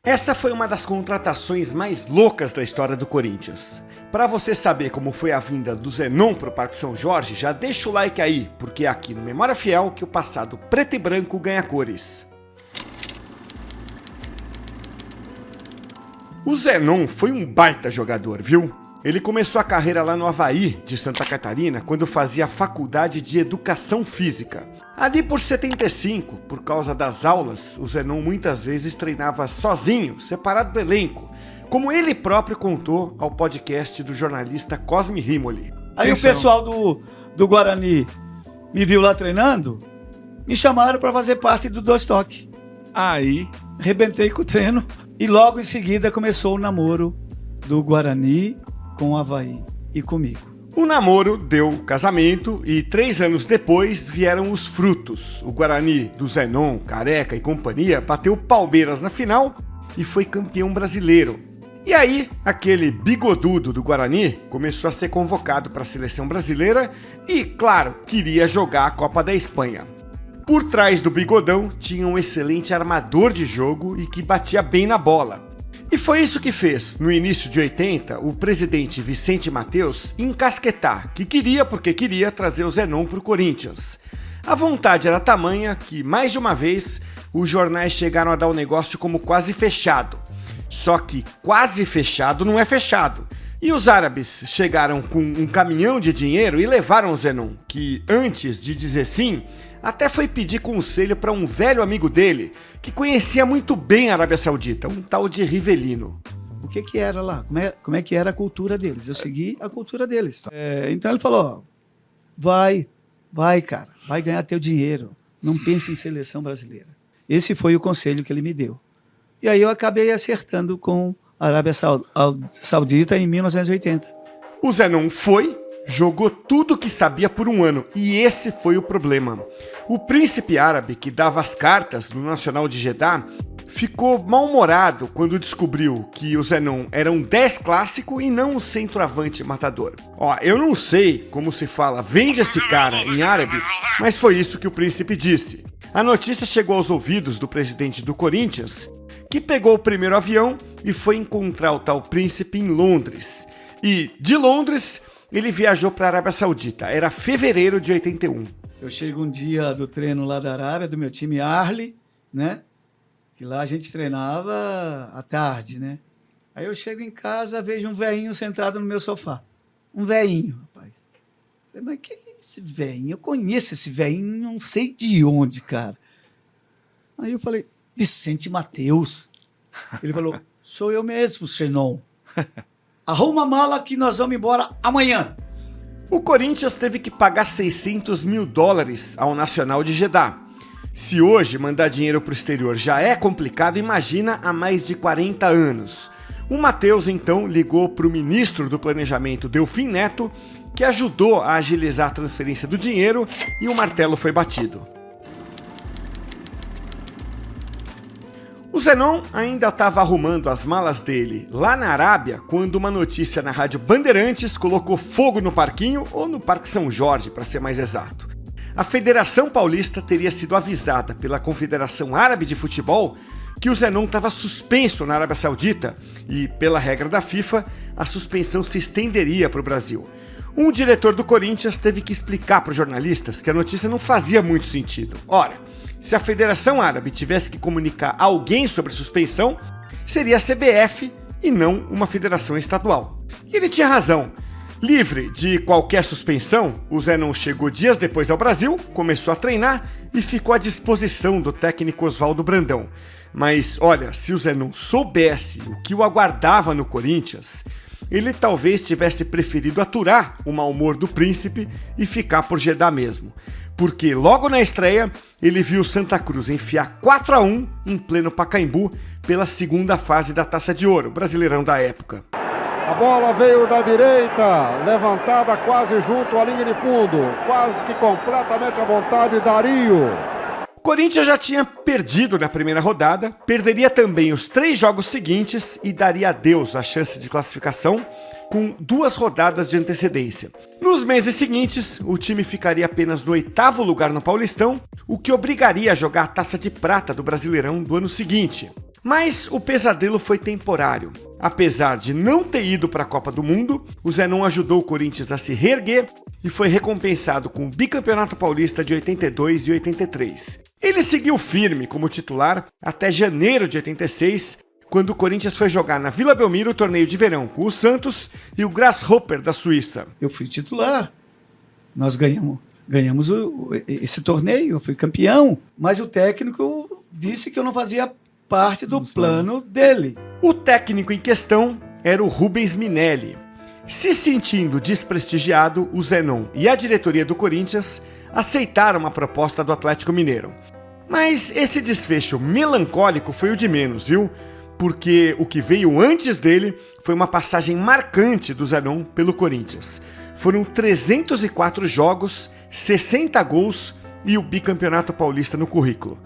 Essa foi uma das contratações mais loucas da história do Corinthians. Para você saber como foi a vinda do Zenon para o Parque São Jorge, já deixa o like aí, porque é aqui no Memória Fiel que o passado preto e branco ganha cores. O Zenon foi um baita jogador, viu? Ele começou a carreira lá no Avaí, de Santa Catarina, quando fazia faculdade de Educação Física. Ali por 75, por causa das aulas, o Zenon muitas vezes treinava sozinho, separado do elenco, como ele próprio contou ao podcast do jornalista Cosme Rimoli. Aí o pessoal do Guarani me viu lá treinando, me chamaram para fazer parte do Dois Toques. Aí, arrebentei com o treino e logo em seguida começou o namoro do Guarani com o Avaí e comigo. O namoro deu casamento e 3 anos depois vieram os frutos. O Guarani do Zenon, Careca e companhia bateu Palmeiras na final e foi campeão brasileiro. E aí, aquele bigodudo do Guarani começou a ser convocado para a seleção brasileira e, claro, queria jogar a Copa da Espanha. Por trás do bigodão tinha um excelente armador de jogo e que batia bem na bola. E foi isso que fez, no início de 80, o presidente Vicente Mateus encasquetar, que queria porque queria trazer o Zenon para o Corinthians. A vontade era tamanha que, mais de uma vez, os jornais chegaram a dar o negócio como quase fechado. Só que quase fechado não é fechado. E os árabes chegaram com um caminhão de dinheiro e levaram o Zenon, que antes de dizer sim, até foi pedir conselho para um velho amigo dele, que conhecia muito bem a Arábia Saudita, um tal de Rivelino. O que era lá? Como é que era a cultura deles? Eu segui a cultura deles. Então ele falou, vai cara, vai ganhar teu dinheiro, não pense em seleção brasileira. Esse foi o conselho que ele me deu. E aí eu acabei acertando com a Arábia Saudita em 1980. O Zenon foi, jogou tudo o que sabia por um ano, e esse foi o problema. O príncipe árabe que dava as cartas no Nacional de Jeddah ficou mal-humorado quando descobriu que o Zenon era um 10 clássico e não um centroavante matador. Eu não sei como se fala "vende esse cara" em árabe, mas foi isso que o príncipe disse. A notícia chegou aos ouvidos do presidente do Corinthians, que pegou o primeiro avião e foi encontrar o tal príncipe em Londres. E de Londres ele viajou para a Arábia Saudita, era fevereiro de 81. Eu chego um dia do treino lá da Arábia, do meu time Arli, né? Que lá a gente treinava à tarde, né? Aí eu chego em casa, vejo um velhinho sentado no meu sofá. Um velhinho, rapaz. Eu falei, mas que é esse velhinho? Eu conheço esse velhinho, não sei de onde, cara. Aí eu falei, Vicente Mateus. Ele falou, sou eu mesmo, Zenon. Arruma a mala que nós vamos embora amanhã. O Corinthians teve que pagar $600 mil ao Nacional de Jeddah. Se hoje mandar dinheiro para o exterior já é complicado, imagina há mais de 40 anos. O Mateus então ligou para o ministro do Planejamento, Delfim Neto, que ajudou a agilizar a transferência do dinheiro e o martelo foi batido. O Zenon ainda estava arrumando as malas dele lá na Arábia quando uma notícia na Rádio Bandeirantes colocou fogo no parquinho, ou no Parque São Jorge, para ser mais exato. A Federação Paulista teria sido avisada pela Confederação Árabe de Futebol que o Zenon estava suspenso na Arábia Saudita e, pela regra da FIFA, a suspensão se estenderia para o Brasil. Um diretor do Corinthians teve que explicar para os jornalistas que a notícia não fazia muito sentido. Ora, se a Federação Árabe tivesse que comunicar a alguém sobre suspensão, seria a CBF e não uma federação estadual. E ele tinha razão. Livre de qualquer suspensão, o Zenon chegou dias depois ao Brasil, começou a treinar e ficou à disposição do técnico Oswaldo Brandão. Mas olha, se o Zenon soubesse o que o aguardava no Corinthians, ele talvez tivesse preferido aturar o mau humor do príncipe e ficar por Jeddah mesmo. Porque logo na estreia, ele viu o Santa Cruz enfiar 4-1 em pleno Pacaembu pela segunda fase da Taça de Ouro, Brasileirão da época. A bola veio da direita, levantada quase junto à linha de fundo, quase que completamente à vontade, Dario. O Corinthians já tinha perdido na primeira rodada, perderia também os 3 jogos seguintes e daria adeus à chance de classificação com 2 rodadas de antecedência. Nos meses seguintes, o time ficaria apenas no 8º lugar no Paulistão, o que obrigaria a jogar a Taça de Prata do Brasileirão do ano seguinte. Mas o pesadelo foi temporário. Apesar de não ter ido para a Copa do Mundo, o Zenon ajudou o Corinthians a se reerguer e foi recompensado com o Bicampeonato Paulista de 82 e 83. Ele seguiu firme como titular até janeiro de 86, quando o Corinthians foi jogar na Vila Belmiro o torneio de verão com o Santos e o Grasshopper da Suíça. Eu fui titular, nós ganhamos esse torneio, eu fui campeão, mas o técnico disse que eu não fazia parte do plano dele. O técnico em questão era o Rubens Minelli. Se sentindo desprestigiado, o Zenon e a diretoria do Corinthians aceitaram a proposta do Atlético Mineiro. Mas esse desfecho melancólico foi o de menos, viu? Porque o que veio antes dele foi uma passagem marcante do Zenon pelo Corinthians. Foram 304 jogos, 60 gols e o Bicampeonato Paulista no currículo.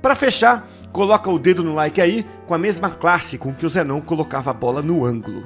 Para fechar, coloca o dedo no like aí com a mesma classe com que o Zenon colocava a bola no ângulo.